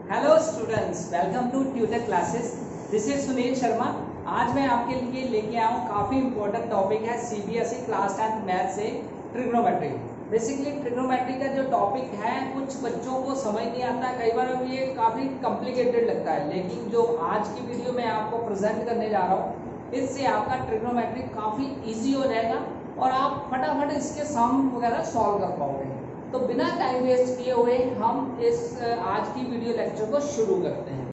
Hello students, welcome to tutor classes. This is Sunil Sharma. आज मैं आपके लिए लेके आया हूँ काफ़ी इंपॉर्टेंट टॉपिक है सीबीएसई क्लास 10th मैथ से ट्रिग्नोमेट्री। बेसिकली ट्रिग्नोमेट्री का जो टॉपिक है कुछ बच्चों को समझ नहीं आता, कई बार ये काफ़ी कॉम्प्लिकेटेड लगता है, लेकिन जो आज की वीडियो में आपको प्रेजेंट करने जा रहा हूँ इससे आपका ट्रिग्नोमेट्री काफ़ी ईजी हो जाएगा और आप फटाफट इसके सम वगैरह सॉल्व कर पाओगे। तो बिना टाइम वेस्ट किए हुए हम इस आज की वीडियो लेक्चर को शुरू करते हैं।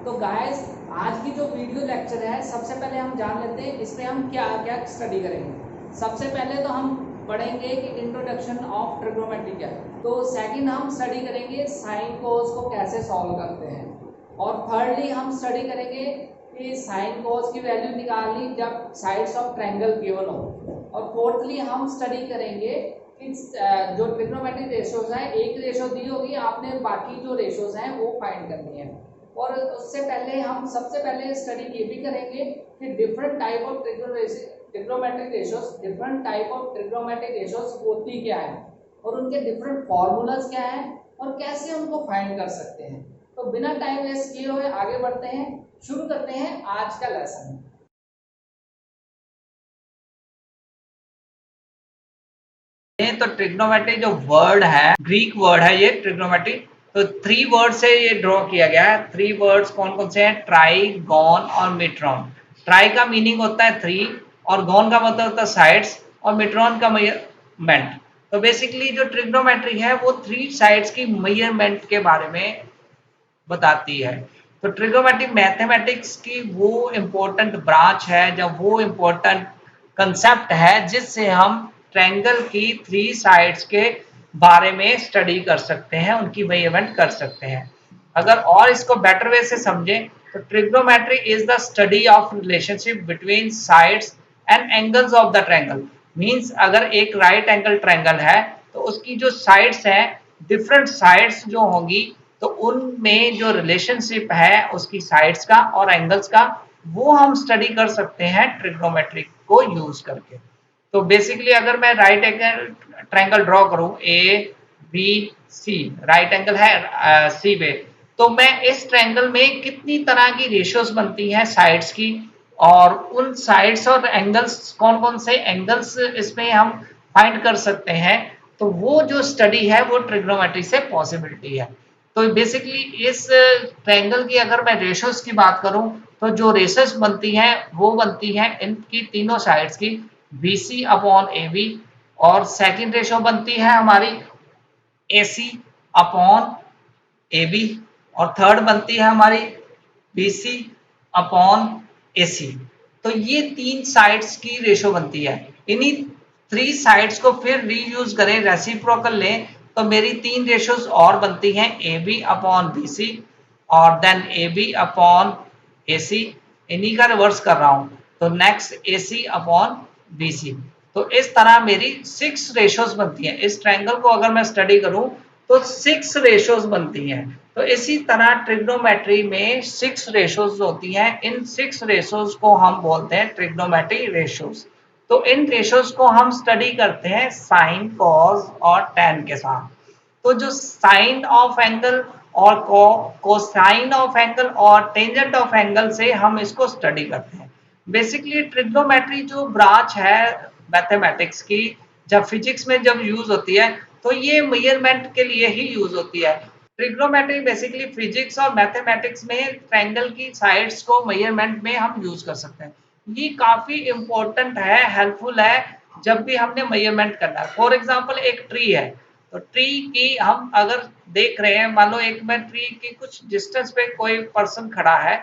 तो गाइस, आज की जो वीडियो लेक्चर है सबसे पहले हम जान लेते हैं इसमें हम क्या क्या स्टडी करेंगे। सबसे पहले तो हम पढ़ेंगे कि इंट्रोडक्शन ऑफ ट्रिग्नोमेट्री क्या है। तो सेकंड हम स्टडी करेंगे साइन कोस को कैसे सॉल्व करते हैं। और थर्डली हम स्टडी करेंगे कि साइन कोस की वैल्यू निकालनी जब साइड्स ऑफ ट्रायंगल गिवन हो। और फोर्थली हम स्टडी करेंगे कि जो ट्रिग्नोमेट्रिक रेशियोज हैं, एक रेशियो दी होगी आपने, बाकी जो रेशियोज हैं वो फाइंड करनी है। और उससे पहले हम सबसे पहले स्टडी ये भी करेंगे कि different type of trigonometric ratios, different type of trigonometric ratios होती क्या है और उनके डिफरेंट फॉर्मूलाज क्या है और कैसे उनको फाइंड कर सकते हैं। तो बिना टाइम वेस्ट किए हुए आगे बढ़ते हैं, शुरू करते हैं आज का लेसन। तो ट्रिग्नोमेट्री जो वर्ड है, ग्रीक वर्ड है ये ट्रिग्नोमेट्री। तो 3 वर्ड से ये ड्रॉ किया गया है। 3 वर्ड्स कौन कौन से हैं? ट्राई, गॉन और मिट्रॉन। ट्राई का मीनिंग होता है 3 और गॉन का मतलब होता है साइड्स और मिट्रॉन का मेजरमेंट। तो बेसिकली जो ट्रिग्नोमेट्री है वो 3 साइड्स की मेजरमेंट के बारे में बताती है। तो ट्रिग्नोमेट्री मैथमेटिक्स की वो इम्पोर्टेंट ब्रांच है, जब वो इम्पोर्टेंट कंसेप्ट है जिससे हम ट्रायंगल की 3 साइड्स के बारे में स्टडी कर सकते हैं, उनकी मेजरमेंट कर सकते हैं। अगर और इसको बेटर वे से समझें तो trigonometry is the study of relationship between sides and angles of the triangle. Means अगर एक राइट एंगल ट्रायंगल है तो उसकी जो साइड्स हैं, डिफरेंट साइड्स जो होंगी, तो उनमें जो रिलेशनशिप है उसकी साइड्स का और एंगल्स का, वो हम स्टडी कर सकते हैं ट्रिग्नोमेट्री को यूज करके। तो बेसिकली अगर मैं राइट एंगल ट्रायंगल ड्रॉ करूं, A B C, right angle है सी पे, तो मैं इस ट्रायंगल में कितनी तरह की रेशियोज बनती हैं साइड्स की, और उन साइड्स और एंगल्स, कौन कौन से एंगल्स इसमें हम फाइंड कर सकते हैं, तो वो जो स्टडी है वो ट्रिग्नोमेट्री से पॉसिबिलिटी है। तो बेसिकली इस ट्रायंगल की अगर मैं रेशियोज की बात करूं तो जो रेशियोज बनती हैं वो बनती हैं इनकी तीनों साइड्स की BC अपॉन AB, और सेकंड रेशियो बनती है हमारी AC अपॉन AB, और थर्ड बनती है हमारी BC अपॉन AC। तो ये 3 साइड्स की रेशियो बनती है। इन्हीं 3 साइड्स को फिर रीयूज करें, रेसिप्रोकल लें, तो मेरी 3 रेशियोज और बनती हैं AB अपॉन BC और देन AB अपॉन AC। इन्हीं का रिवर्स कर रहा हूं, तो नेक्स्ट AC अपॉन BC। तो इस तरह मेरी 6 रेशियोज बनती हैं। इस ट्रायंगल को अगर मैं स्टडी करूं तो 6 रेशियोज बनती हैं। तो इसी तरह ट्रिग्नोमेट्री में 6 रेशियोज होती हैं। इन 6 रेशियोज को हम बोलते हैं ट्रिग्नोमेट्री रेशियोज। तो इन रेशियोज को हम स्टडी करते हैं साइन, कॉस और टैन के साथ। तो जो साइन ऑफ एंगल और कोसाइन ऑफ एंगल और टेंजेंट ऑफ एंगल से हम इसको स्टडी करते हैं। बेसिकली ट्रिग्नोमेट्री जो ब्रांच है मैथमेटिक्स की, जब फिजिक्स में जब यूज होती है तो ये मेजरमेंट के लिए ही यूज होती है। ट्रिग्नोमेट्री बेसिकली फिजिक्स और मैथमेटिक्स में ट्रायंगल की साइड्स को मेजरमेंट में हम यूज कर सकते हैं। ये काफी इंपॉर्टेंट है, हेल्पफुल है जब भी हमने मेजरमेंट करना है। फॉर एग्जांपल एक ट्री है, तो ट्री की हम अगर देख रहे हैं, मान लो एक में ट्री की कुछ डिस्टेंस पे कोई पर्सन खड़ा है,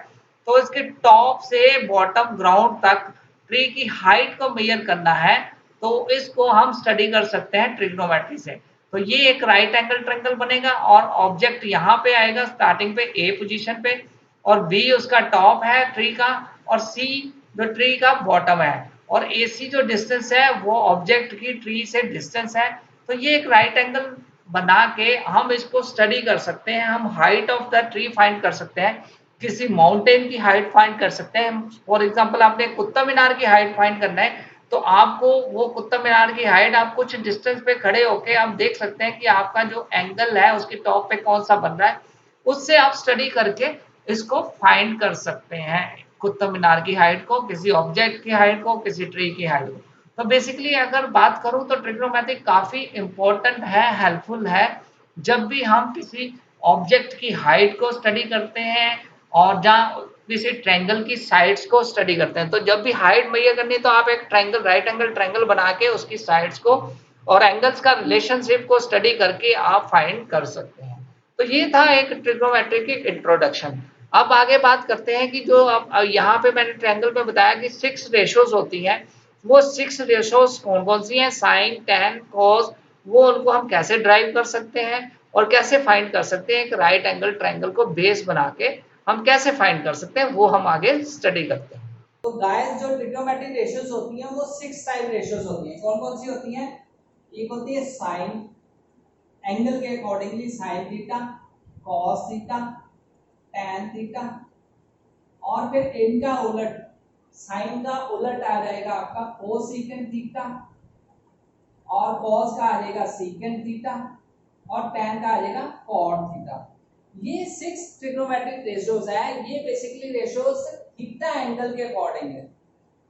तो इसके टॉप से बॉटम ग्राउंड तक ट्री की हाइट को मेजर करना है, तो इसको हम स्टडी कर सकते हैं ट्रिग्नोमेट्री से। तो ये एक राइट एंगल ट्रायंगल बनेगा और ऑब्जेक्ट यहाँ पे आएगा स्टार्टिंग पे ए पोजीशन पे, और बी उसका टॉप है ट्री का, और सी जो ट्री का बॉटम है, और AC जो डिस्टेंस है वो ऑब्जेक्ट की ट्री से डिस्टेंस है। तो ये एक राइट एंगल बना के हम इसको स्टडी कर सकते हैं। हम height of the tree find कर सकते हैं, किसी माउंटेन की हाइट फाइंड कर सकते हैं। फॉर एग्जांपल आपने कुतुब मीनार की हाइट फाइंड करना है, तो आपको वो कुतुब मीनार की हाइट आप कुछ डिस्टेंस पे खड़े होके आप देख सकते हैं कि आपका जो एंगल है उसके टॉप पे कौन सा बन रहा है, उससे आप स्टडी करके इसको फाइंड कर सकते हैं कुतुब मीनार की हाइट को, किसी ऑब्जेक्ट की हाइट को, किसी ट्री की हाइट को। तो बेसिकली अगर बात करूं तो ट्रिग्नोमेट्री काफी इंपॉर्टेंट है, हेल्पफुल है जब भी हम किसी ऑब्जेक्ट की हाइट को स्टडी करते हैं और जहाँ किसी ट्रायंगल की साइड्स को स्टडी करते हैं। तो जब भी हाइट मेजर करनी है तो आप एक ट्रायंगल, राइट एंगल ट्रायंगल बना के उसकी साइड्स को और एंगल्स का रिलेशनशिप को स्टडी करके आप फाइंड कर सकते हैं। तो ये था एक ट्रिग्नोमेट्री की इंट्रोडक्शन। अब आगे बात करते हैं कि जो अब यहाँ पे मैंने ट्रायंगल में बताया कि 6 रेशोज होती हैं, वो 6 रेशोज कौन कौन सी हैं, साइन, टैन, कॉस, वो उनको हम कैसे ड्राइव कर सकते हैं और कैसे फाइंड कर सकते हैं। एक राइट एंगल ट्रायंगल को बेस बना के हम कैसे फाइंड कर सकते हैं, वो हम आगे स्टडी करते हैं। तो गाइस जो ट्रिग्नोमेट्रिक रेशियोज होती हैं वो 6 टाइप रेशियोज होती हैं। कौन कौन सी होती हैं? एक होती है साइन, एंगल के accordingly sine theta, cos theta, tan theta, और फिर इनका उलट, साइन का उलट आ जाएगा आपका कोसेकेंट थीटा, और कॉस का आ जाएगा सेकेंट थीटा, और टैन का आ जाएगा कॉट थीटा। ये 6 ट्रिग्नोमेट्रिक रेशियोज है। ये बेसिकली रेशियोज थीटा एंगल के अकॉर्डिंग है।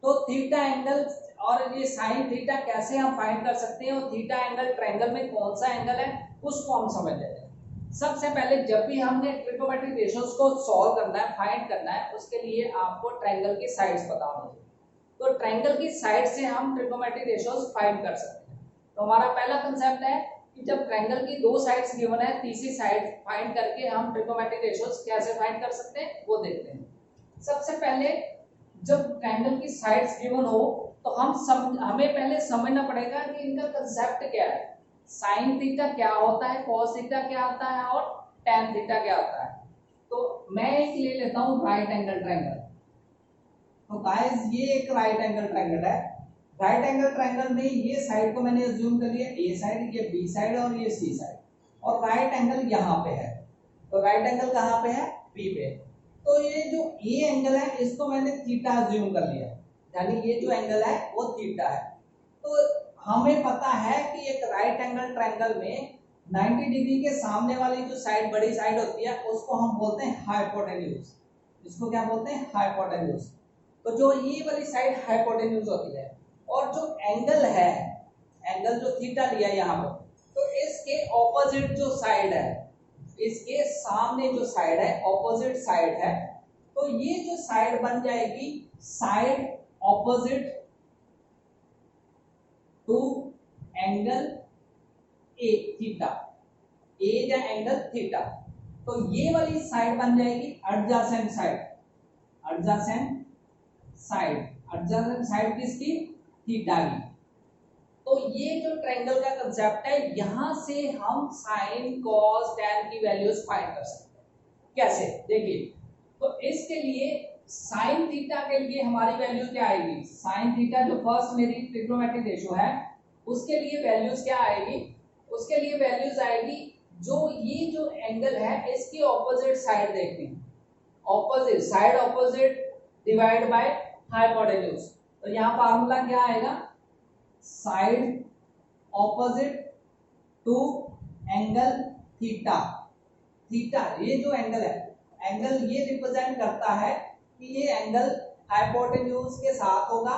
तो थीटा एंगल और ये साइन थीटा कैसे हम फाइंड कर सकते हैं और थीटा एंगल ट्रायंगल में कौन सा एंगल है उसको हम समझ लेते हैं। सबसे पहले जब भी हमने ट्रिग्नोमेट्रिक रेशियोज को सॉल्व करना है, फाइंड करना है, उसके लिए आपको ट्रायंगल की साइड्स पता होनी चाहिए। तो ट्रायंगल की साइड से हम ट्रिग्नोमेट्रिक रेशियोज फाइंड कर सकते हैं। तो हमारा पहला कंसेप्ट है कि जब ट्रायंगल की 2 साइड्स गिवन है, तीसरी साइड फाइंड करके हम ट्रिग्नोमेट्रिक रेशियोज कैसे फाइंड कर सकते हैं वो देखते हैं। सबसे पहले जब ट्रायंगल की साइड्स गिवन हो तो हमें पहले समझना पड़ेगा कि इनका कंसेप्ट क्या है। साइन थीटा क्या होता है, कॉस थीटा क्या होता है और टैन थीटा क्या होता है। तो मैं एक ले लेता हूं राइट एंगल ट्रायंगल। तो गाइस ये एक राइट एंगल ट्रायंगल है। राइट एंगल ट्रायंगल में ये साइड को मैंने अज्यूम कर लिया ए साइड, ये बी साइड और ये सी साइड, और राइट एंगल यहाँ पे है। तो राइट एंगल कहाँ पे है? बी पे। तो ये जो ए एंगल है इसको मैंने थीटा अज्यूम कर लिया, यानी ये जो एंगल है वो थीटा है। तो हमें पता है कि एक राइट एंगल ट्रायंगल में 90 डिग्री के सामने वाली जो साइड, बड़ी साइड होती है, उसको हम बोलते हैं हाइपोटेन्यूज। इसको क्या बोलते हैं? हाइपोटेन्यूज। तो जो ये वाली साइड हाइपोटेन्यूज होती है, और जो एंगल है, एंगल जो थीटा लिया यहाँ पर, तो इसके ऑपोजिट जो साइड है, इसके सामने जो साइड है, ऑपोजिट साइड है, तो ये जो साइड बन जाएगी side opposite to angle A theta, A या एंगल थीटा। तो ये वाली साइड बन जाएगी adjacent side. Adjacent side, adjacent side किसकी? थीटा की। तो ये जो ट्रायंगल का कंसेप्ट है, यहां से हम साइन, कॉस, टैन की वैल्यूज फाइंड कर सकते हैं। कैसे? देखिए, तो इसके लिए साइन थीटा के लिए हमारी वैल्यू क्या आएगी? साइन थीटा जो फर्स्ट मेरी ट्रिग्नोमेट्रिक रेशियो है, उसके लिए वैल्यूज क्या आएगी? उसके लिए वैल्यूज आएगी जो ये जो एंगल है इसकी ऑपोजिट साइड देखनी, opposite side, opposite divide by hypotenuse. तो यहाँ फार्मूला क्या आएगा? Side opposite to angle theta. Theta ये जो एंगल है, एंगल ये रिप्रेजेंट करता है कि ये एंगल हाइपोटेन्यूज के साथ होगा,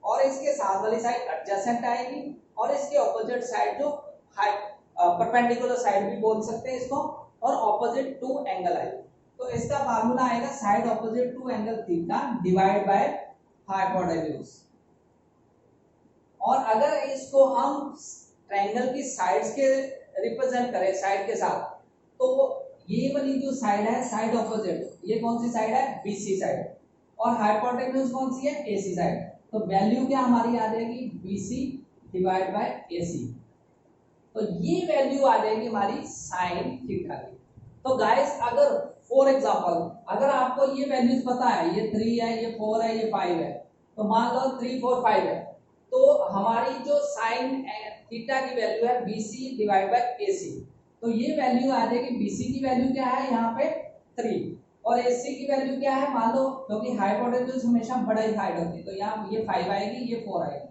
और इसके साथ वाली साइड एडजेसेंट आएगी, और इसके ऑपोजिट साइड जो परपेंडिकुलर साइड भी बोल सकते हैं इसको, और ऑपोजिट टू एंगल आएगी। तो इसका फार्मूला आएगा side opposite to angle theta divide by hypotenuse. और अगर इसको हम ट्रायंगल की साइड्स के रिप्रेजेंट करें, साइड के साथ, तो ये वाली जो साइड है, साइड ऑपोजिट, ये कौन सी साइड है? BC side. और हाइपोटेन्यूज कौन सी है? AC side. तो वैल्यू क्या हमारी आ जाएगी? BC divide by AC. तो ये वैल्यू आ जाएगी हमारी साइन थीटा की। तो गाइस अगर फॉर एग्जांपल अगर आपको ये वैल्यूज पता है, ये 3 है, ये 4 है, ये 5 है, तो मान लो 3 4 5 है, तो हमारी जो साइन थीटा की वैल्यू है बीसी डिवाइड बाय एसी। तो ये वैल्यू आ जाएगी, बीसी की वैल्यू क्या है यहाँ पे? 3, और एसी की वैल्यू क्या है? मान लो, क्योंकि हाइपोटेन्यूज हमेशा बड़ा ही साइड होती है, तो यहाँ ये 5 आएगी, ये 4 आएगी,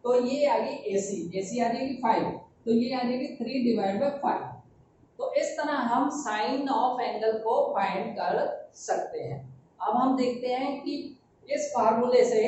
तो ये आ गई AC, AC आ जाएगी 5, तो ये आ जाएगी 3/5। तो इस तरह हम साइन ऑफ एंगल को फाइंड कर सकते हैं। अब हम देखते हैं कि इस फार्मूले से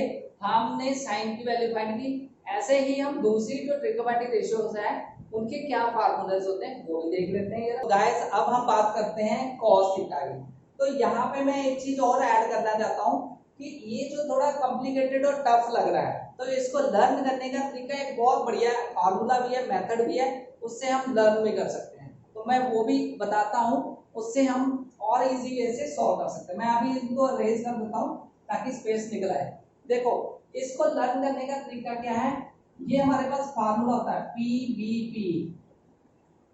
हमने साइन की वैल्यू फाइंड की, ऐसे ही हम दूसरी जो ट्रिग्नोमेट्रिक रेशियोज है उनके क्या फार्मूलेज होते हैं वो भी देख लेते हैं। तो गाइस अब हम बात करते हैं कॉस थीटा की। तो यहाँ पे मैं एक चीज और ऐड करना चाहता हूँ कि ये जो थोड़ा कॉम्प्लिकेटेड और टफ लग रहा है, तो इसको लर्न करने का तरीका एक बहुत बढ़िया फार्मूला भी है, मेथड भी है, उससे हम लर्न भी कर सकते हैं। तो मैं वो भी बताता हूँ, उससे हम और इजी वे से सॉल्व कर सकते हैं। मैं अभी इनको अरेंज कर देता हूँ ताकि स्पेस निकल आए। देखो इसको लर्न करने का तरीका क्या है, ये हमारे पास फार्मूला होता है PBP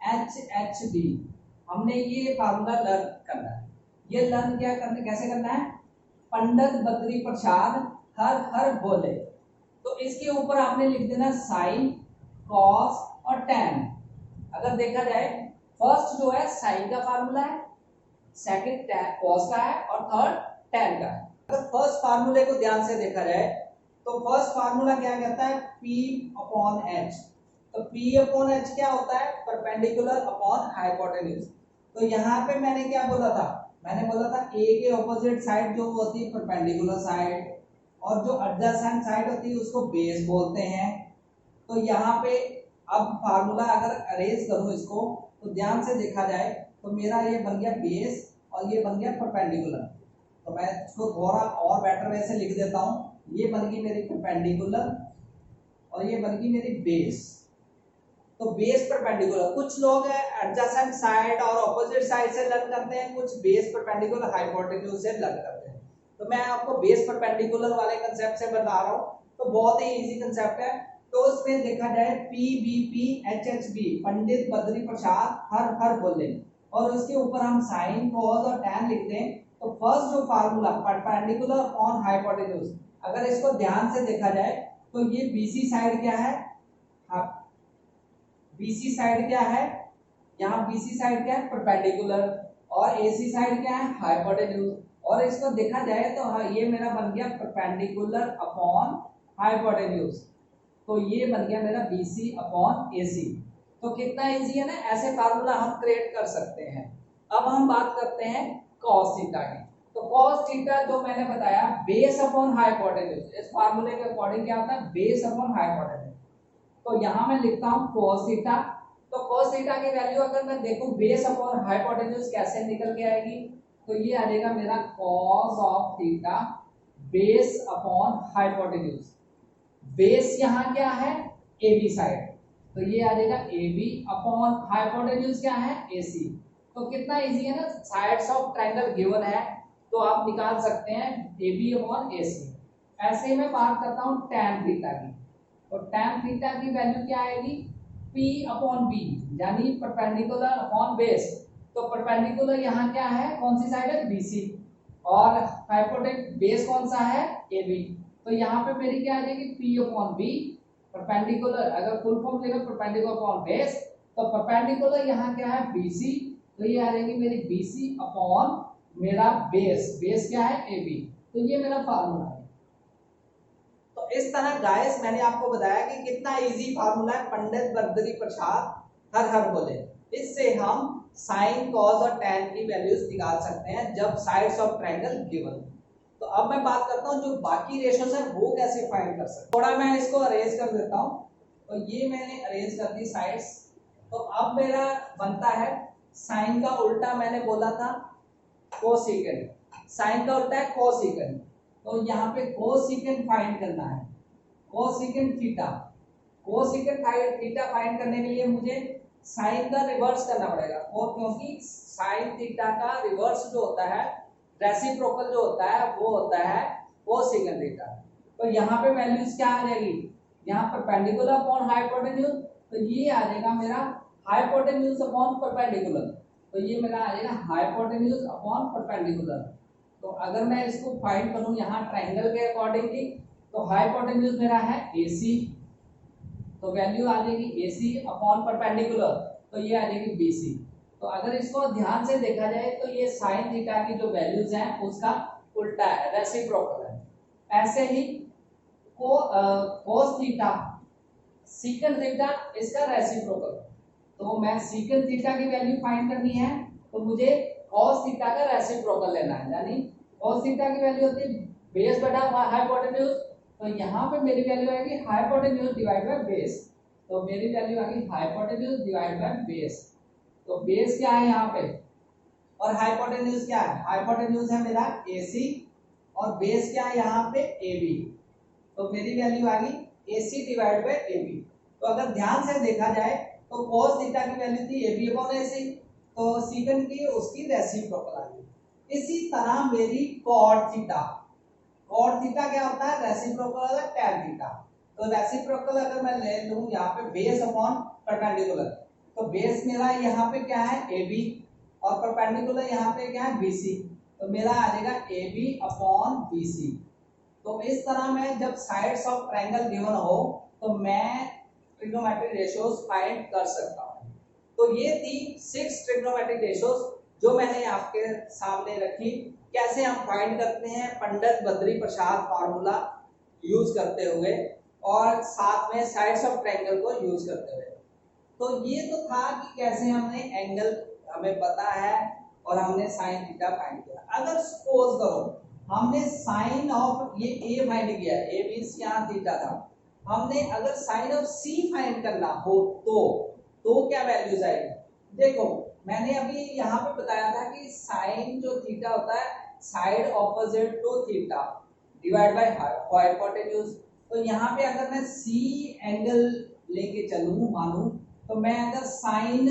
HHB। हमने ये फार्मूला लर्न करना है। ये लर्न क्या करना, कैसे करना है, पंडित बद्री प्रसाद हर हर बोले। तो इसके ऊपर आपने लिख देना साइन, कॉस और टैन। अगर देखा जाए फर्स्ट जो है साइन का फार्मूला है, सेकंड कॉस का है और थर्ड टैन का है। अगर फर्स्ट फार्मूले को ध्यान से देखा जाए तो फर्स्ट फार्मूला क्या कहता है, P/H। तो P/H क्या होता है, परपेंडिकुलर अपॉन हाइपोटेन्यूज। तो यहाँ पे मैंने क्या बोला था, मैंने बोला था A के ऑपोजिट साइड जो होती है परपेंडिकुलर साइड, और जो एडजेसेंट साइड होती है उसको बेस बोलते हैं। तो यहाँ पे अब फार्मूला अगर अरेंज करूं इसको तो ध्यान से देखा जाए तो मेरा ये बन गया बेस और ये बन गया परपेंडिकुलर। तो मैं इसको थोड़ा और बेटर वे से लिख देता हूँ, ये बन गई मेरी परपेंडिकुलर और ये बन गई मेरी बेस। तो बेस परपेंडिकुलर, कुछ लोग एडजेसेंट साइड और ऑपोजिट साइड से लर्न करते हैं, कुछ बेस परपेंडिकुलर हाइपोटेन्यूज से लर्न करते हैं। तो मैं आपको बेस परपेंडिकुलर वाले कंसेप्ट से बता रहा हूँ, तो बहुत ही इजी कंसेप्ट है। तो उसमें देखा जाए PBP HHB पंडित बद्री प्रसाद हर हर बोले, और उसके ऊपर हम साइन, कॉस और टैन लिखते हैं। तो फर्स्ट जो फार्मूला परपेंडिकुलर ऑन हाइपोटेन्यूज, अगर इसको ध्यान से देखा जाए तो ये BC साइड क्या है, BC साइड क्या है, यहाँ BC साइड क्या है, परपेंडिकुलर, और AC साइड क्या है, हाइपोटेन्यूज। और इसको देखा जाए तो हाँ, ये मेरा बन गया परपेंडिकुलर अपॉन हाइपोटेन्यूज। तो ये बन गया मेरा BC अपॉन AC। तो कितना इजी है ना, ऐसे फार्मूला हम क्रिएट कर सकते हैं। अब हम बात करते हैं cos थीटा की। तो cos थीटा जो मैंने बताया बेस अपॉन हाइपोटेन्यूज, इस फार्मूले के अकॉर्डिंग क्या होता है, बेस अपॉन हाइपोटेन्यूज। तो यहाँ मैं लिखता हूँ cos थीटा। तो cos थीटा की वैल्यू अगर मैं देखूं बेस अपॉन हाइपोटेन्यूज कैसे निकल के आएगी, तो ये आ जाएगा मेरा cos of theta base upon hypotenuse. Base यहाँ क्या है, AB साइड, तो ये आ जाएगा AB अपॉन हाइपोटेन्यूज क्या है, AC। तो कितना इजी है ना, साइड्स ऑफ ट्रायंगल गिवन है तो आप निकाल सकते हैं AB अपॉन AC। ऐसे ही मैं बात करता हूँ tan थीटा की। तो tan थीटा की वैल्यू क्या आएगी, P अपॉन B, यानी परपेंडिकुलर अपॉन बेस। तो परपेंडिकुलर यहाँ क्या है, कौन सी साइड है, BC, और हाइपोटेन्यूज बेस कौन सा है, AB। तो यहाँ पे मेरी क्या आ जाएगी, P अपॉन B परपेंडिकुलर, अगर फुल फॉर्म लेगा परपेंडिकुलर अपॉन बेस, तो परपेंडिकुलर यहाँ क्या है, BC। तो ये आ जाएगी मेरी BC अपॉन मेरा बेस, बेस क्या है, AB। तो ये मेरा फार्मूला है। तो इस तरह गाइस मैंने आपको बताया कि कितना इजी फार्मूला है पंडित बद्री प्रसाद हर हर बोले। इससे हम साइन, कॉस और टैन की वैल्यूज निकाल सकते हैं जब साइड्स ऑफ ट्रायंगल गिवन। तो अब मैं बात करता हूं जो बाकी रेशियोज है वो कैसे फाइंड कर सकते हैं। थोड़ा मैं इसको अरेंज कर देता हूं। तो ये मैंने अरेंज कर दी साइड्स। तो अब मेरा बनता है साइन का उल्टा, मैंने बोला था कोसेकेंड, साइन का उल्टा है कोसेकेंड। तो यहाँ पे कोसेकेंड फाइंड करना है, cosecant theta. Cosecant theta find करने के लिए मुझे साइन का रिवर्स करना पड़ेगा, और क्योंकि साइन थीटा का रिवर्स जो होता है, रेसिप्रोकल जो होता है वो होता है कोसेकेंड थीटा। तो यहाँ पे वैल्यूज क्या आ जाएगी, यहाँ परपेंडिकुलर अपॉन हाइपोटेन्यूज, तो ये आ जाएगा मेरा हाइपोटेन्यूज अपॉन परपेंडिकुलर। तो ये मेरा आ जाएगा हाइपोटेन्यूज अपॉन परपेंडिकुलर। तो अगर मैं इसको फाइंड करूं यहाँ ट्रायंगल के अकॉर्डिंगली, तो हाइपोटेन्यूज मेरा है AC, तो वैल्यू आ जाएगी AC अपॉन परपेंडिकुलर, तो ये आ जाएगी BC। तो अगर इसको ध्यान से देखा जाए तो ये साइन थीटा की जो वैल्यूज हैं उसका उल्टा है, रेसिप्रोकल है। ऐसे ही कोस थीटा, सीकेंट थीटा इसका रेसिप्रोकल। तो मैं सीकेंट थीटा की वैल्यू फाइंड करनी है तो मुझे cos थीटा का रेसिप्रोकल लेना है, यानी cos थीटा की वैल्यू होती है बेस बटा हाइपोटेन्यूज। तो यहाँ पे मेरी वैल्यू आएगी हाइपोटेन्यूज डिवाइड बाय बेस। तो मेरी वैल्यू आ गई हाइपोटेन्यूज डिवाइड बाय बेस। तो बेस क्या है यहाँ पे और हाइपोटेन्यूज क्या है? हाइपोटेन्यूज है मेरा AC और बेस क्या है यहाँ पे AB। तो मेरी वैल्यू आ गई AC डिवाइड बाय AB। तो अगर ध्यान से देखा जाए तो cos थीटा की वैल्यू थी AB अपॉन AC, तो सीकेंट की उसकी रेसिप्रोकल आ गई। इसी तरह मेरी cot थीटा क्या होता है? रेसिप्रोकल है tan थीटा। तो रेसिप्रोकल अगर मैं ले लूं यहाँ पे बेस अपॉन परपेंडिकुलर, तो बेस मेरा यहाँ पे क्या है? AB और परपेंडिकुलर यहाँ पे क्या है? BC। तो मेरा आ जाएगा AB अपॉन BC। तो इस तरह मैं जब साइड्स ऑफ ट्रायंगल गिवन हो तो मैं ट्रिग्नोमेट्रिक रेशियोज फाइंड कर सकता हूं। तो ये थी 6 ट्रिग्नोमेट्रिक रेशियोज जो मैंने आपके सामने रखी। कैसे हम फाइंड करते हैं पंडित बद्री प्रसाद फार्मूला यूज करते हुए और साथ में साइड्स ऑफ ट्रायंगल को यूज करते हुए। तो ये तो था कि कैसे हमने एंगल हमें पता है और हमने साइन थीटा फाइंड किया। अगर सपोज करो हमने साइन ऑफ ये ए फाइंड किया, ए मींस यहाँ थीटा था, हमने अगर साइन ऑफ सी फाइंड करना हो तो क्या वैल्यूज आएगी? देखो मैंने अभी यहाँ पे बताया था कि साइन जो थीटा होता है side opposite to theta divide by hypotenuse. तो यहाँ पे अगर मैं सी एंगल लेके चलूं मानूं, तो मैं अगर साइन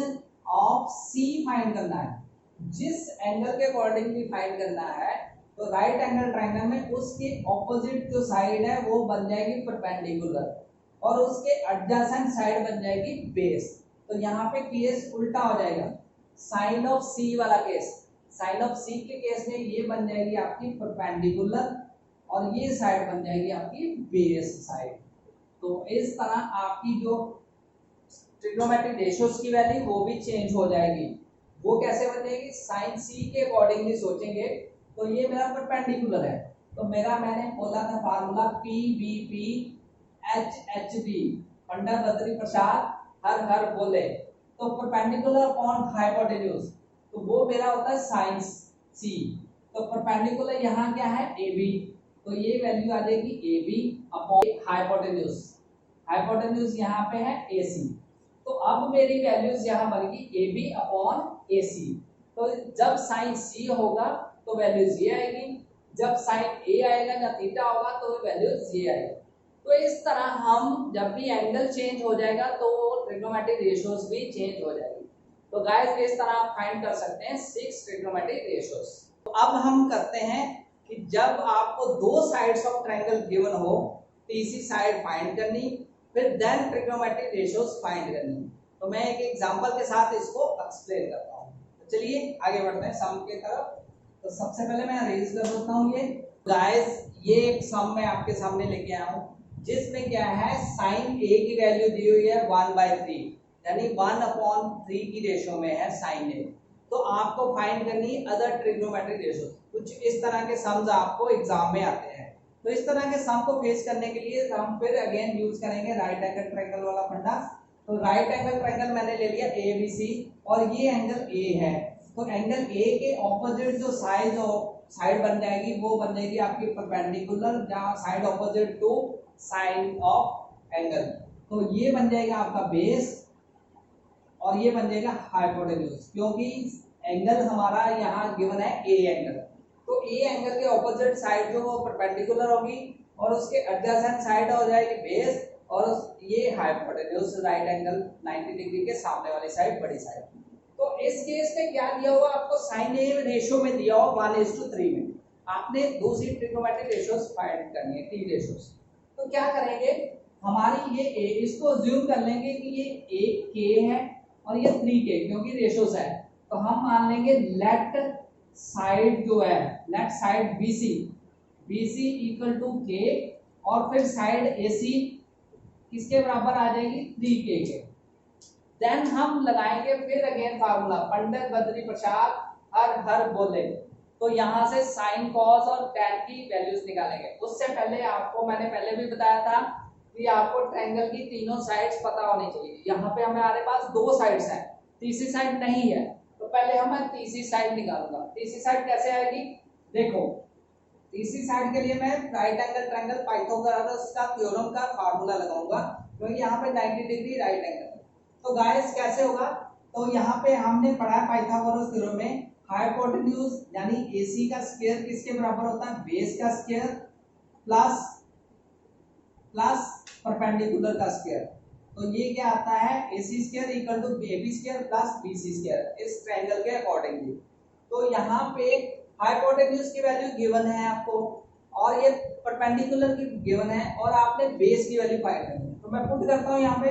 ऑफ सी फाइंड करना है, जिस एंगल के अकॉर्डिंगली फाइंड करना है, तो राइट एंगल ट्रायंगल में उसके ऑपोजिट जो साइड है वो बन जाएगी परपेंडिकुलर और उसके एडजेसेंट साइड बन जाएगी बेस। तो यहाँ पे केस उल्टा हो जाएगा, साइन ऑफ सी वाला केस, साइन ऑफ सी के केस में ये बन जाएगी आपकी परपेंडिकुलर और ये साइड बन जाएगी आपकी बेस साइड। तो इस तरह आपकी जो ट्रिग्नोमेट्रिक रेशियोज की वैल्यू वो भी चेंज हो जाएगी। वो कैसे बन जाएगी? साइन सी के अकॉर्डिंगली सोचेंगे तो ये मेरा परपेंडिकुलर है, तो मेरा मैंने बोला था formula PVP HHD Pandit Badri Prasad हर हर बोले। तो परपेंडिकुलर अपॉन हाइपोटेन्यूज, तो वो मेरा होता है साइन सी। तो परपेंडिकुलर यहाँ क्या है? AB। तो ये वैल्यू आ जाएगी AB अपॉन हाइपोटेन्यूज, हाइपोटेन्यूज यहाँ पे है AC। तो अब मेरी वैल्यूज यहाँ बनेगी AB अपॉन AC। तो जब साइन C होगा तो वैल्यूज ये आएगी, जब साइन A आएगा या थीटा होगा तो वैल्यूज ये आएगी। तो इस तरह हम जब भी एंगल चेंज हो जाएगा तो ट्रिग्नोमेट्रिक रेशियोज भी चेंज हो जाएगी। तो गाइस इस तरह आप फाइंड कर सकते हैं 6 ट्रिग्नोमेट्रिक रेशियोज। तो अब हम करते हैं कि जब आपको दो साइड्स ऑफ ट्रायंगल गिवन हो, तीसरी साइड फाइंड करनी, फिर देन ट्रिग्नोमेट्रिक रेशियोज फाइंड करनी। तो मैं एक एग्जांपल के साथ इसको एक्सप्लेन करता हूं। तो चलिए आगे बढ़ते हैं सम की तरफ। तो सबसे पहले मैं अरेंज कर देता हूं ये गाइस, ये एक सम मैं आपके सामने लेके आया हूं जिसमें क्या है साइन A की वैल्यू दी हुई है 1/3, यानी 1/3 की रेशियो में है साइन A। तो आपको फाइंड करनी अदर ट्रिग्नोमेट्रिक रेशियो। कुछ इस तरह के सम्स आपको एग्जाम में आते हैं। तो इस तरह के सम को फेस करने के लिए हम फिर अगेन यूज करेंगे राइट एंगल ट्रायंगल वाला फंडा। तो राइट एंगल ट्रायंगल मैंने ले लिया ABC और ये एंगल A है। तो एंगल A के ऑपोजिट जो साइड बन जाएगी वो बन जाएगी आपकी परपेंडिकुलर, जहां side opposite to sine of angle. तो ये बन जाएगा आपका बेस और ये बन जाएगा हाइपोटेन्यूज, क्योंकि एंगल हमारा यहाँ गिवन है A एंगल। तो A एंगल के ऑपोजिट साइड जो वो परपेंडिकुलर होगी और उसके एडजेसेंट साइड हो जाएगी बेस और ये हाइपोटेन्यूज राइट एंगल 90 डिग्री के सामने वाली साइड बड़ी साइड। तो इस केस में क्या दिया हुआ आपको? साइन A रेशियो में दिया हुआ 1:3 में। आपने दूसरी ट्रिग्नोमेट्रिक रेशियोज फाइंड करनी है, T रेशियोज। तो क्या करेंगे, हमारी ये A, इसको अज्यूम कर लेंगे कि ये 1K है और ये 3K, क्योंकि रेशियोज है। तो हम मान लेंगे लेफ्ट साइड जो है, left side BC equal to K और फिर साइड AC किसके बराबर आ जाएगी? 3K के। देन हम लगाएंगे फिर अगेन फार्मूला पंडित बद्री प्रसाद हर हर बोले। तो यहाँ से साइन कॉस और टैन की वैल्यूज निकालेंगे। उससे पहले आपको मैंने पहले भी बताया था कि आपको ट्रायंगल की तीनों साइड्स पता होनी चाहिए। यहाँ पे हमारे पास दो साइड्स हैं, तीसरी साइड नहीं है, तो पहले हम तीसरी साइड निकालूंगा। तीसरी साइड कैसे आएगी, देखो तीसरी साइड के लिए मैं राइट एंगल ट्रायंगल पाइथागोरस का थ्योरम का फार्मूला लगाऊंगा, क्योंकि यहाँ पे 90 डिग्री राइट एंगल है। तो गाइस कैसे होगा, तो यहाँ पे हमने पढ़ा है पाइथागोरस थ्योरम में हाइपोटेन्यूज यानी AC का स्क्वायर किसके बराबर होता है, बेस का स्क्वायर प्लस परपेंडिकुलर का स्क्वायर। तो ये क्या आता है, AC square equal to AB square plus BC square इस ट्रायंगल के अकॉर्डिंगली। तो यहाँ पे हाइपोटेन्यूज की वैल्यू गिवन है आपको और ये परपेंडिकुलर की गिवन है और आपने बेस की वैल्यू फाइंड करनी है। तो मैं पुट करता हूँ यहाँ पे,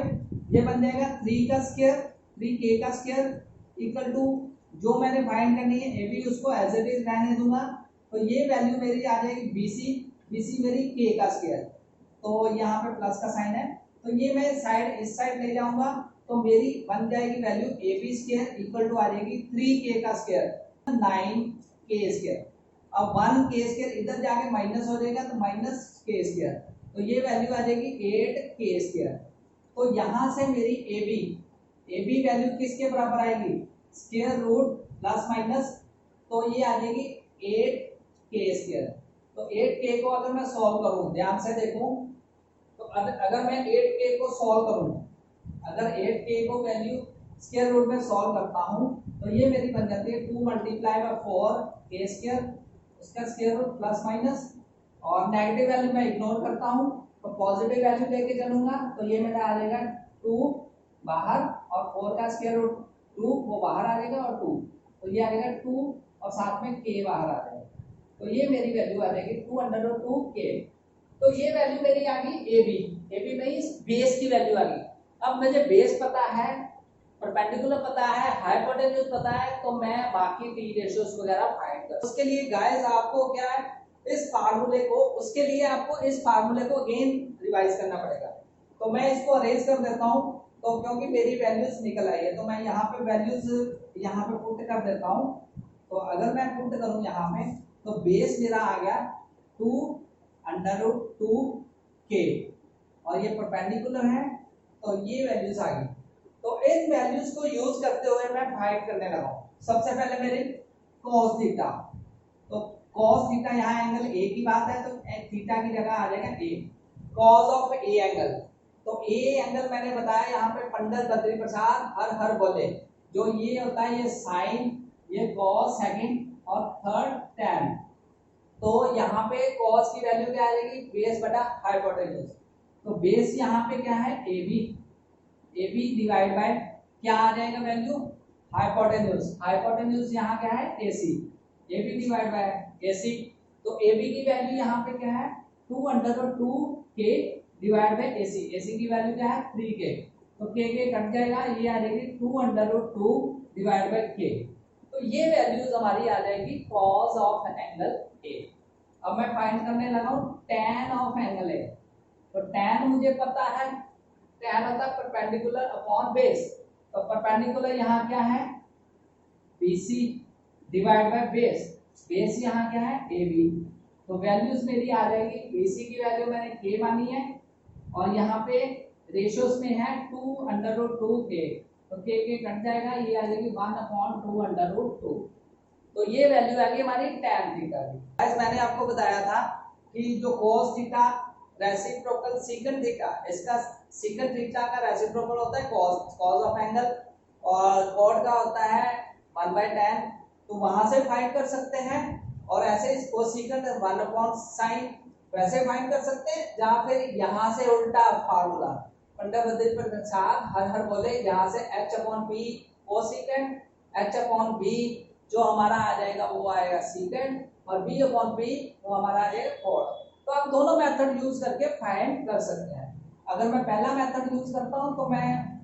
ये बन जाएगा 3 का स्क्वायर 3K का स्क्वायर इक्वल टू जो मैंने फाइंड करनी है AB उसको एज इट इज रहने दूंगा। तो ये वैल्यू मेरी आ जाएगी BC मेरी K का स्क्वायर, तो यहाँ पे प्लस का साइन है, तो ये मैं साइड इस साइड ले जाऊंगा तो मेरी बन जाएगी value AB square equal to आ जाएगी 3K का स्क्वायर 9K स्क्वायर। अब 1K स्क्वायर इधर जाके माइनस हो जाएगा तो माइनस K स्क्वायर, तो ये वैल्यू आ जाएगी 8K स्क्वायर। तो यहाँ से मेरी AB वैल्यू किसके बराबर आएगी, स्क्वायर रूट प्लस माइनस, तो ये आ जाएगी 8K स्क्वायर। तो 8K को अगर मैं सॉल्व करूं, ध्यान से देखूं, तो अगर मैं 8K को सॉल्व करूं, अगर 8K को वैल्यू स्क्वायर रूट में सॉल्व करता हूं तो ये मेरी बन जाती है 2 मल्टीप्लाई बाय 4K स्क्वायर, उसका स्क्वायर रूट प्लस माइनस, और नेगेटिव वैल्यू मैं इग्नोर करता हूं तो पॉजिटिव वैल्यू लेके चलूंगा, तो ये मेरा आ जाएगा 2 बाहर और 4 का स्क्वायर रूट 2 वो बाहर आ जाएगा और 2, तो ये आ जाएगा 2 और साथ में K बाहर आ जाएगा, तो ये मेरी वैल्यू आ जाएगी 2/2K। तो ये वैल्यू मेरी आ गई AB मींस बेस की वैल्यू आ गई। अब मुझे बेस पता है, परपेंडिकुलर पता है, हाइपोटेन्यूज पता है, तो मैं बाकी T रेशियोज वगैरह फाइंड कर। उसके लिए गाइस आपको क्या है, इस फार्मूले को अगेन रिवाइज करना पड़ेगा। तो मैं इसको अरेंज कर देता हूं, तो क्योंकि मेरी वैल्यूज निकल आई है तो मैं यहाँ पे वैल्यूज यहाँ पे पुट कर देता हूँ। तो अगर मैं पुट करूँ यहाँ पे तो बेस मेरा आ गया 2/2K और ये परपेंडिकुलर है तो ये वैल्यूज आ गई। तो इन वैल्यूज को यूज करते हुए मैं फाइंड करने लगा हूं। सबसे पहले मेरी cos थीटा, तो cos थीटा यहाँ एंगल A की बात है तो थीटा की जगह आ जाएगा A, cos of A angle, तो A एंगल मैंने बताया यहाँ पे पंडित बद्री प्रसाद हर बोले, जो ये होता है ये साइन, ये cos सेकंड और थर्ड tan। तो यहाँ पे cos की वैल्यू क्या आ जाएगी, बेस बटा हाइपोटेन्यूज, तो बेस यहाँ पे क्या है AB डिवाइड बाय क्या आ जाएगा वैल्यू, हाइपोटेन्यूज यहाँ क्या है AC, AB divide by AC, तो AB की वैल्यू यहाँ पे क्या है 2/2K डिवाइड बाय AC की वैल्यू क्या है 3K, तो K कट जाएगा, ये आ जाएगी 2/2 डिवाइड बाय K। तो ये वैल्यूज हमारी आ जाएगी cos ऑफ एंगल A। अब मैं फाइंड करने लगा हूं tan ऑफ एंगल A, तो tan मुझे पता है, tan होता है परपेंडिकुलर अपॉन बेस, तो परपेंडिकुलर यहाँ क्या है BC डिवाइड बाय बेस यहाँ क्या है AB, तो वैल्यूज मेरी आ जाएगी BC की वैल्यू मैंने K मानी है और यहाँ पे रेशियोज में है 2/2K, तो K कट जाएगा, ये आ जाएगी 1/2/2, तो ये वैल्यू आ गई हमारी tan थीटा की। गाइस मैंने आपको बताया था कि जो cos theta reciprocal second theta, इसका सेकंड थीटा का रेसिप्रोकल होता है cos ऑफ एंगल, और cot का होता है 1/tan, तो वहां से फाइंड कर सकते हैं, और ऐसे कोसेकंड 1/sin वैसे फाइंड कर सकते हैं, जहां फिर यहां से उल्टा फार्मूला पंडित बद्री प्रसाद हर बोले, यहाँ से H/P कोसेकंड H/B जो हमारा आ जाएगा वो आएगा सेकंड और B/P वो हमारा आ जाएगा कॉट। तो आप दोनों मेथड यूज करके फाइंड कर सकते हैं। अगर मैं पहला मेथड यूज करता हूं तो मैं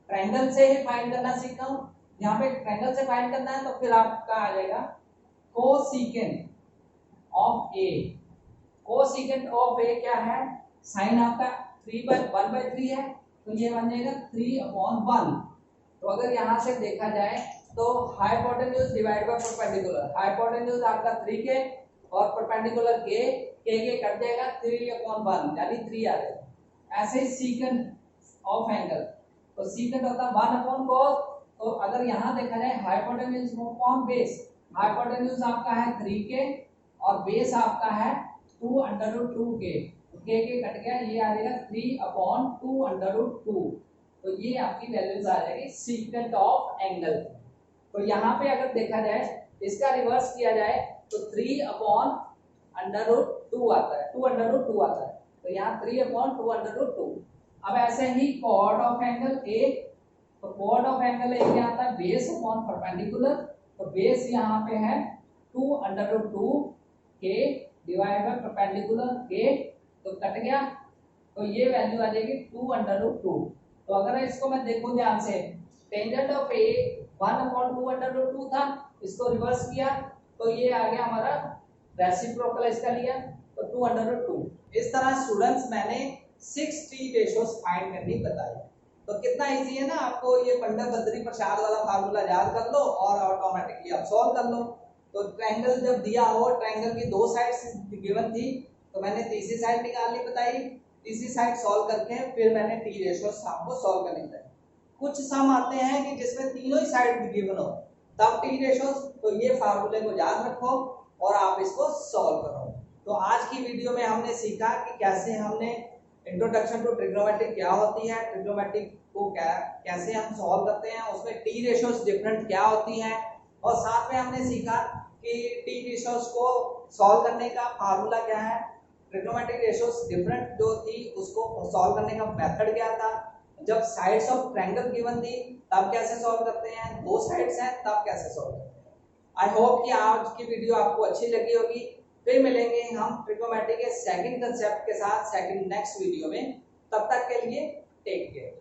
ट्रायंगल से ही फाइंड करना सीखा हूं, यहाँ पे ट्रायंगल से फाइंड करना है तो फिर आपका आ जाएगा cosecant of A। Cosecant of A क्या है, साइन आपका 3/1/3 है, तो ये बन जाएगा 3/1। तो अगर यहाँ से देखा जाए तो hypotenuse divide by perpendicular, hypotenuse आपका 3K और परपेंडिकुलर K, के कट जाएगा 3/1 यानी 3 आ जाएगा। ऐसे ही सीकेंट ऑफ एंगल, तो सीकेंट होता है 1/cos। तो अगर यहाँ देखा जाए हाइपोटेन्यूज अपॉन बेस, हाइपोटेन्यूज आपका है 3k और बेस आपका है 2√2k, के कट गया, ये आ जाएगा 3/2√2। तो ये आपकी वैल्यूज आ जाएगी सीकेंट ऑफ एंगल। तो यहाँ पे अगर देखा जाए इसका रिवर्स किया जाए तो 3/√2 आता है, 2√2 आता है, तो यहाँ 3/2√2। अब ऐसे ही कॉर्ड ऑफ एंगल ए, तो कॉर्ड ऑफ एंगल ए क्या आता है, बेस अपॉन परपेंडिकुलर। तो बेस यहाँ पे है 2√2k divide by perpendicular k, तो कट गया, तो ये वैल्यू आ जाएगी 2√2। तो अगर इसको मैं देखूं ध्यान से, टेंजेंट ऑफ ए 1/2√2 था, इसको रिवर्स किया तो ये आ गया हमारा रेसिप्रोकल इसका लिया, तो 2√2। इस तरह स्टूडेंट्स मैंने 6 टी रेशियोज फाइंड करनी बताई। तो कितना इजी है ना, आपको ये पंडित बद्री प्रसाद वाला फार्मूला याद कर लो और ऑटोमेटिकली आप सॉल्व कर लो। तो ट्रायंगल जब दिया हो, ट्रायंगल की 2 साइड्स गिवन थी, तो मैंने तीसरी साइड निकालनी बताई, तीसरी साइड सॉल्व करके फिर मैंने टी रेशियोज आपको सॉल्व करनी बताई। कुछ सम आते हैं कि जिसमें तीनों ही साइड गिवन हो, तब टी रेशियोज, तो ये फार्मूले को याद रखो और आप इसको सॉल्व करो। तो आज की वीडियो में हमने सीखा कि कैसे हमने इंट्रोडक्शन टू ट्रिग्नोमेट्री क्या होती है, ट्रिग्नोमेट्री को कैसे हम सॉल्व करते हैं, उसमें टी रेशियोज डिफरेंट क्या होती हैं, और साथ में हमने सीखा कि टी रेशियोज को सॉल्व करने का फार्मूला क्या है, ट्रिग्नोमेट्रिक रेशियोज डिफरेंट जो थी उसको सॉल्व करने का मेथड क्या था, जब साइड्स ऑफ ट्रायंगल गिवन थी तब कैसे सॉल्व करते हैं, 2 साइड्स हैं तब कैसे सॉल्व करते हैं। आई होप कि आज की वीडियो आपको अच्छी लगी होगी। फिर मिलेंगे हम ट्रिग्नोमेट्री के सेकंड कंसेप्ट के साथ सेकंड नेक्स्ट वीडियो में, तब तक के लिए टेक केयर।